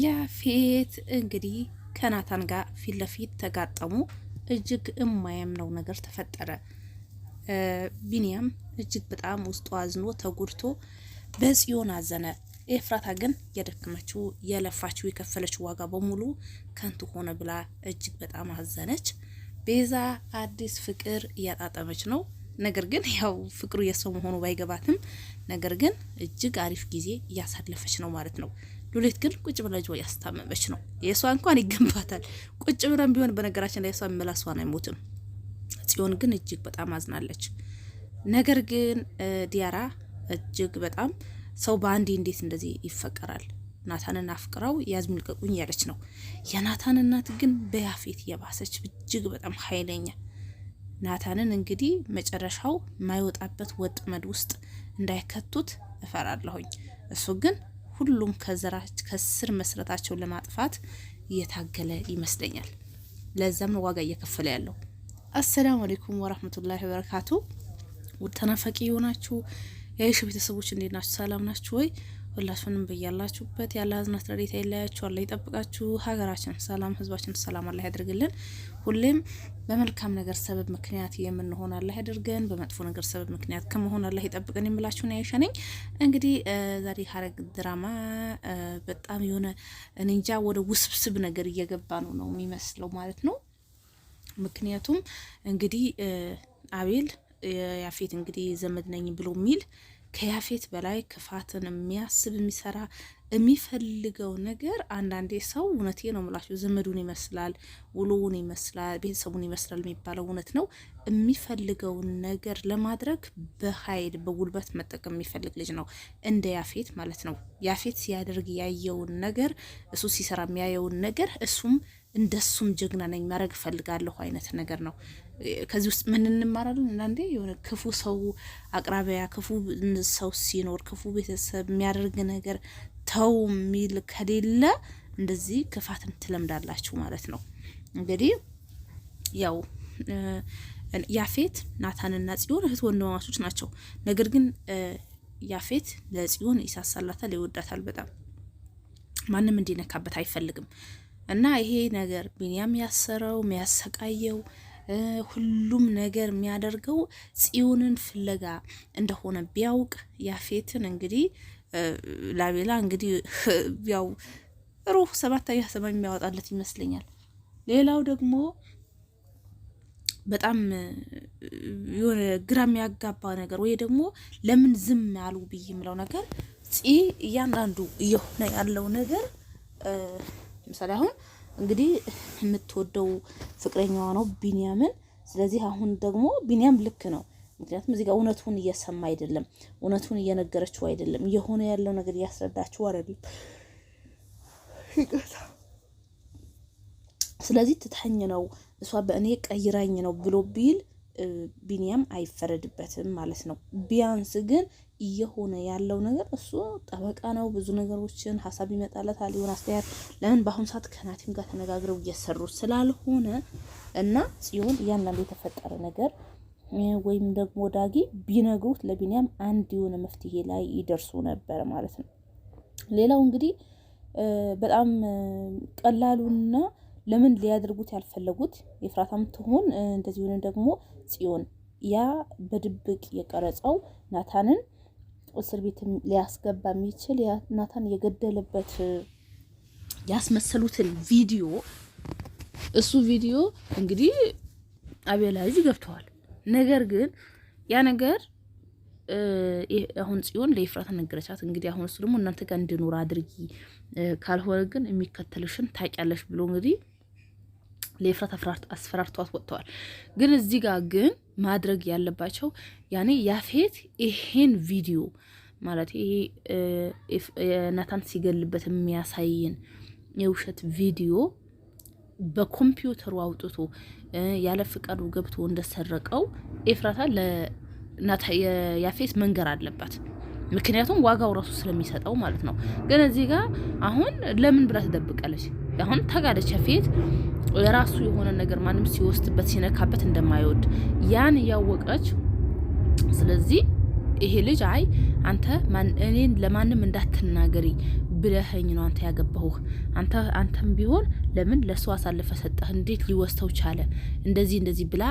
ያፌት እንግዲህ ከናታን ጋር ፊት ለፊት ተጋጠሙ። እጅግ የማያምነው ነገር ተፈጠረ። ቢኒያም እጅግ በጣም ውስጡ አዝኖ ተጎድቶ በጽዮን አዘነ። ኤፍራታ ግን የደከመችው የለፋችው የከፈለችው ዋጋ በሙሉ ከንቱ ሆነ ብላ እጅግ በጣም አዘነች። ቤዛ አዲስ ፍቅር እያጣጠመች ነው። ነገር ግን ያው ፍቅሩ የሰው መሆኑ ባይገባትም ነገር ግን እጅግ አሪፍ ጊዜ እያሳለፈች ነው ማለት ነው። ሉሊት ግን ቁጭ ብላ ጆ ያስታመመች ነው። የሷ እንኳን ይገንባታል ቁጭ ብለን ቢሆን በነገራችን ላይ የሷ መላስዋን አይሞትም። ጽዮን ግን እጅግ በጣም አዝናለች። ነገር ግን ዲያራ እጅግ በጣም ሰው በአንዴ እንዴት እንደዚህ ይፈቀራል? ናታንን አፍቅራው ያዝም ልቀቁኝ ያለች ነው። የናታን እናት ግን በያፌት የባሰች እጅግ በጣም ኃይለኛ። ናታንን እንግዲህ መጨረሻው ማይወጣበት ወጥመድ ውስጥ እንዳይከቱት እፈራለሁኝ። እሱ ግን ሁሉም ከስር መስረታቸውን ለማጥፋት እየታገለ ይመስለኛል። ለዛም ዋጋ እየከፈለ ያለው። አሰላሙ አለይኩም ወራህመቱላሂ ወበረካቱ። ተናፋቂ የሆናችሁ የአይሽ ቤተሰቦች እንዴት ናችሁ? ሰላም ናችሁ ወይ? ሁላችሁንም በያላችሁበት ያለ ህዝነት ረድኤት አይለያችሁ፣ አላህ ይጠብቃችሁ። ሀገራችን ሰላም፣ ህዝባችን ሰላም አላህ ያድርግልን። ሁሌም በመልካም ነገር ሰበብ ምክንያት የምንሆን አላህ ያድርገን፣ በመጥፎ ነገር ሰበብ ምክንያት ከመሆን አላህ ይጠብቀን የምላችሁ ነው። ያይሸነኝ እንግዲህ ዛሬ ሀረግ ድራማ በጣም የሆነ እንጃ ወደ ውስብስብ ነገር እየገባ ነው የሚመስለው ማለት ነው። ምክንያቱም እንግዲህ አቤል ያፌት እንግዲህ ዘመድ ነኝ ብሎ የሚል ከያፌት በላይ ክፋትን የሚያስብ የሚሰራ የሚፈልገው ነገር አንዳንዴ ሰው እውነቴ ነው የምላችሁ ዘመዱን ይመስላል፣ ውሎውን ይመስላል፣ ቤተሰቡን ይመስላል የሚባለው እውነት ነው። የሚፈልገውን ነገር ለማድረግ በኃይል በጉልበት መጠቀም የሚፈልግ ልጅ ነው እንደ ያፌት ማለት ነው። ያፌት ሲያደርግ ያየውን ነገር እሱ ሲሰራ የሚያየውን ነገር እሱም እንደሱም ጀግና ነኝ ማድረግ ፈልጋለሁ አይነት ነገር ነው። ከዚህ ውስጥ ምን እንማራለን? አንዳንዴ የሆነ ክፉ ሰው አቅራቢያ ክፉ ሰው ሲኖር ክፉ ቤተሰብ የሚያደርግ ነገር ተው የሚል ከሌለ እንደዚህ ክፋትን ትለምዳላችሁ ማለት ነው። እንግዲህ ያው ያፌት ናታንና ጽዮን እህት ወንድማማቾች ናቸው። ነገር ግን ያፌት ለጽዮን ይሳሳላታል፣ ይወዳታል በጣም ማንም እንዲነካበት አይፈልግም። እና ይሄ ነገር ቢኒያም ያሰረው የሚያሰቃየው ሁሉም ነገር የሚያደርገው ጽዮንን ፍለጋ እንደሆነ ቢያውቅ ያፌትን እንግዲህ ላቤላ እንግዲህ ያው ሩህ ሰባተኛ ሰማይ የሚያወጣለት ይመስለኛል። ሌላው ደግሞ በጣም የሆነ ግራ የሚያጋባ ነገር ወይ ደግሞ ለምን ዝም ያሉ ብዬ የምለው ነገር እያንዳንዱ እየሆነ ያለው ነገር ምሳሌ አሁን እንግዲህ የምትወደው ፍቅረኛዋ ነው ቢኒያምን። ስለዚህ አሁን ደግሞ ቢኒያም ልክ ነው፣ ምክንያቱም እዚህ ጋር እውነቱን እየሰማ አይደለም፣ እውነቱን እየነገረችው አይደለም፣ የሆነ ያለው ነገር እያስረዳችው አይደለም። ስለዚህ ትተኝ ነው እሷ በእኔ ቀይራኝ ነው ብሎ ቢል ቢኒያም አይፈረድበትም ማለት ነው። ቢያንስ ግን እየሆነ ያለው ነገር እሱ ጠበቃ ነው፣ ብዙ ነገሮችን ሀሳብ ይመጣለታል፣ ሊሆን አስተያየት ለምን በአሁኑ ሰዓት ከናቲም ጋር ተነጋግረው እየሰሩ ስላልሆነ እና ጽዮን እያንዳንዱ የተፈጠረ ነገር ወይም ደግሞ ዳጊ ቢነግሩት ለቢኒያም አንድ የሆነ መፍትሄ ላይ ይደርሱ ነበር ማለት ነው። ሌላው እንግዲህ በጣም ቀላሉና ለምን ሊያደርጉት ያልፈለጉት ኤፍራታም ትሆን እንደዚህ ሆነ ደግሞ ጽዮን ያ በድብቅ የቀረጸው ናታንን እስር ቤት ሊያስገባ የሚችል ናታን የገደለበት ያስመሰሉትን ቪዲዮ እሱ ቪዲዮ እንግዲህ አቤላ እጅ ገብተዋል። ነገር ግን ያ ነገር አሁን ጽዮን ለኤፍራታ ነገረቻት። እንግዲህ አሁን እሱ ደግሞ እናንተ ጋር እንድኖር አድርጊ ካልሆነ ግን የሚከተልሽን ታውቂያለሽ ብሎ እንግዲህ ለኤፍራታ አስፈራርቷት ወጥተዋል። ግን እዚህ ጋር ግን ማድረግ ያለባቸው ያኔ ያፌት ይሄን ቪዲዮ ማለት ይሄ ናታን ሲገልበት የሚያሳየን የውሸት ቪዲዮ በኮምፒውተሩ አውጥቶ ያለ ፍቃዱ ገብቶ እንደሰረቀው ኤፍራታ ያፌት መንገር አለባት። ምክንያቱም ዋጋው ራሱ ስለሚሰጠው ማለት ነው። ግን እዚህ ጋር አሁን ለምን ብላ ትደብቃለች? አሁን ተጋደች ያፌት የራሱ የሆነ ነገር ማንም ሲወስድበት ሲነካበት እንደማይወድ ያን ያወቀች። ስለዚህ ይሄ ልጅ አይ አንተ እኔን ለማንም እንዳትናገሪ ብለኸኝ ነው አንተ ያገባሁህ። አንተም ቢሆን ለምን ለሱ አሳልፈ ሰጠህ? እንዴት ሊወስተው ቻለ? እንደዚህ ብላ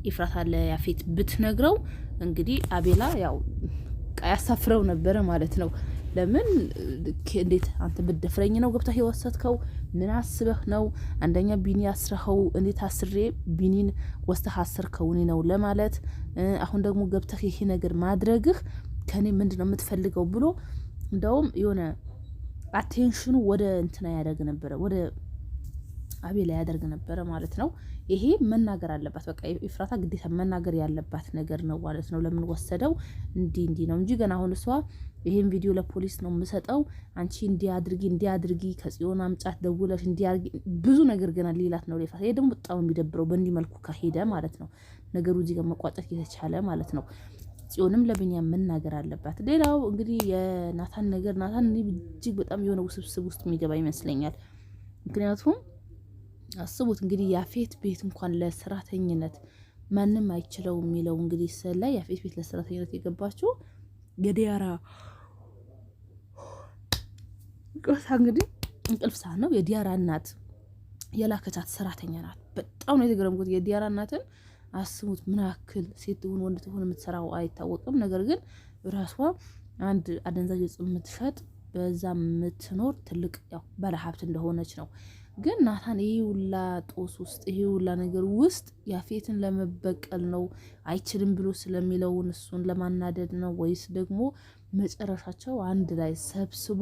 ኢፍራታ ለያፌት ብትነግረው እንግዲህ አቤላ ያው ያሳፍረው ነበረ ማለት ነው። ለምን እንዴት አንተ ብትደፍረኝ ነው ገብተህ የወሰድከው? ምን አስበህ ነው? አንደኛ ቢኒ አስረኸው እንዴት አስሬ ቢኒን ወስተህ አስርከው ነው ለማለት አሁን ደግሞ ገብተህ ይሄ ነገር ማድረግህ ከኔ ምንድነው የምትፈልገው ብሎ እንደውም የሆነ አቴንሽኑ ወደ እንትና ያደርግ ነበረ፣ ወደ አቤላ ያደርግ ነበረ ማለት ነው። ይሄ መናገር አለባት፣ በቃ ኢፍራታ ግዴታ መናገር ያለባት ነገር ነው ማለት ነው። ለምን ወሰደው እንዲ ነው እንጂ ገና አሁን እሷ ይሄን ቪዲዮ ለፖሊስ ነው የምሰጠው፣ አንቺ እንዲያድርጊ ከጽዮን አምጫት ደውለሽ እንዲያርጊ ብዙ ነገር ገና ሌላት ነው ኢፍራታ። ይሄ ደግሞ በጣም የሚደብረው በእንዲህ መልኩ ከሄደ ማለት ነው ነገሩ እዚህ ጋር መቋጨት የተቻለ ማለት ነው። ጽዮንም ለብንያም መናገር አለባት። ሌላው እንግዲህ የናታን ነገር ናታን እጅግ በጣም የሆነ ውስብስብ ውስጥ የሚገባ ይመስለኛል። ምክንያቱም አስቡት እንግዲህ ያፌት ቤት እንኳን ለሰራተኝነት ማንም አይችለው የሚለው እንግዲህ ስለ ያፌት ቤት ለሰራተኝነት የገባችው የዲያራ ቆሳ እንግዲህ እንቅልፍ ሰዓት ነው። የዲያራ እናት የላከቻት ሰራተኛ ናት። በጣም ነው የተገረምኩት። የዲያራ እናትን አስቡት ምን ያክል ሴት ትሁን ወንድ ትሁን የምትሰራው አይታወቅም። ነገር ግን ራሷ አንድ አደንዛዥ እጽ የምትሸጥ በዛ የምትኖር ትልቅ ያው ባለሀብት እንደሆነች ነው። ግን ናታን ይሄ ሁላ ጦስ ውስጥ ይሄ ሁላ ነገር ውስጥ ያፌትን ለመበቀል ነው አይችልም ብሎ ስለሚለውን እሱን ለማናደድ ነው ወይስ ደግሞ መጨረሻቸው አንድ ላይ ሰብስቦ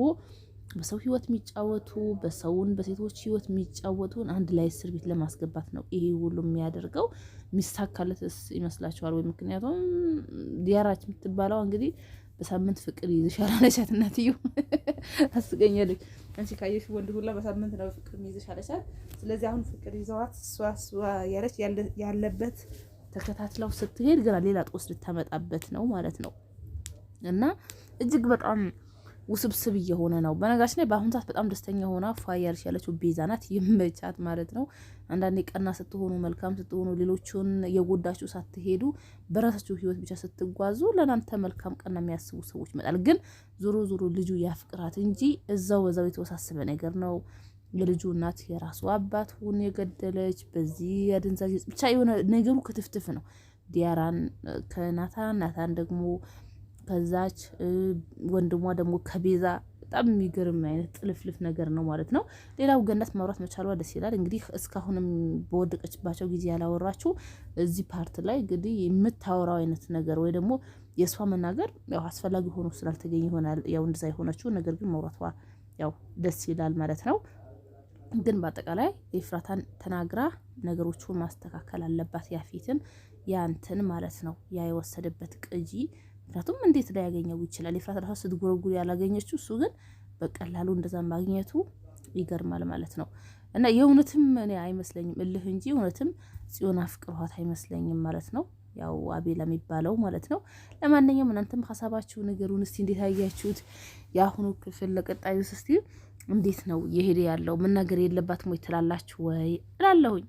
በሰው ህይወት የሚጫወቱ በሴቶች ህይወት የሚጫወቱን አንድ ላይ እስር ቤት ለማስገባት ነው ይሄ ሁሉ የሚያደርገው? ሚሳካለትስ ይመስላችኋል ወይ? ምክንያቱም ዲያራች የምትባለው እንግዲህ በሳምንት ፍቅር ይዝሻል አለቻት እናትየው። አስገኛለች። አንቺ ካየሽ ወንድ ሁላ በሳምንት ነው ፍቅር ይዝሻል አለቻት። ስለዚህ አሁን ፍቅር ይዘዋት እሷ ያለች ያለበት ተከታትለው ስትሄድ ገና ሌላ ጦስ ልታመጣበት ነው ማለት ነው። እና እጅግ በጣም ውስብስብ እየሆነ ነው። በነገራችን ላይ በአሁን ሰዓት በጣም ደስተኛ ሆና ፋያርሽ ያለችው ቤዛ ናት። ይመቻት ማለት ነው። አንዳንዴ ቀና ስትሆኑ መልካም ስትሆኑ ሌሎቹን የጎዳችሁ ሳትሄዱ በራሳችሁ ህይወት ብቻ ስትጓዙ ለናንተ መልካም ቀና የሚያስቡ ሰዎች ይመጣል። ግን ዞሮ ልጁ ያፍቅራት እንጂ እዛው የተወሳሰበ ነገር ነው። የልጁ እናት የራሱ አባት ሁን የገደለች በዚህ አደንዛዥ ብቻ የሆነ ነገሩ ክትፍትፍ ነው። ዲያራን ከናታን ደግሞ ከዛች ወንድሟ ደግሞ ከቤዛ በጣም የሚገርም አይነት ጥልፍልፍ ነገር ነው ማለት ነው። ሌላው ገነት ማውራት መቻሏ ደስ ይላል። እንግዲህ እስካሁንም በወደቀችባቸው ጊዜ ያላወራችሁ እዚህ ፓርት ላይ እንግዲህ የምታወራው አይነት ነገር ወይ ደግሞ የእሷ መናገር ያው አስፈላጊ ሆኖ ስላልተገኘ ይሆናል ያው እንደዛ የሆነችው። ነገር ግን ማውራቷ ያው ደስ ይላል ማለት ነው። ግን በአጠቃላይ ኤፍራታን ተናግራ ነገሮቹን ማስተካከል አለባት። ያፌትን ያንተን ማለት ነው ያ የወሰደበት ቅጂ ምክንያቱም እንዴት ላይ ያገኘው ይችላል? ኤፍራታ ራሷ ስትጎረጉር ያላገኘችው እሱ ግን በቀላሉ እንደዛ ማግኘቱ ይገርማል ማለት ነው። እና የእውነትም እኔ አይመስለኝም እልህ እንጂ እውነትም ጽዮን አፍቅሯት አይመስለኝም ማለት ነው። ያው አቤላ የሚባለው ማለት ነው። ለማንኛውም እናንተም ሀሳባችሁ ነገሩን እስቲ እንዴት አያችሁት? የአሁኑ ክፍል ለቀጣዩ እስቲ እንዴት ነው የሄደ ያለው? መናገር የለባትም ወይ ትላላችሁ ወይ እላለሁኝ።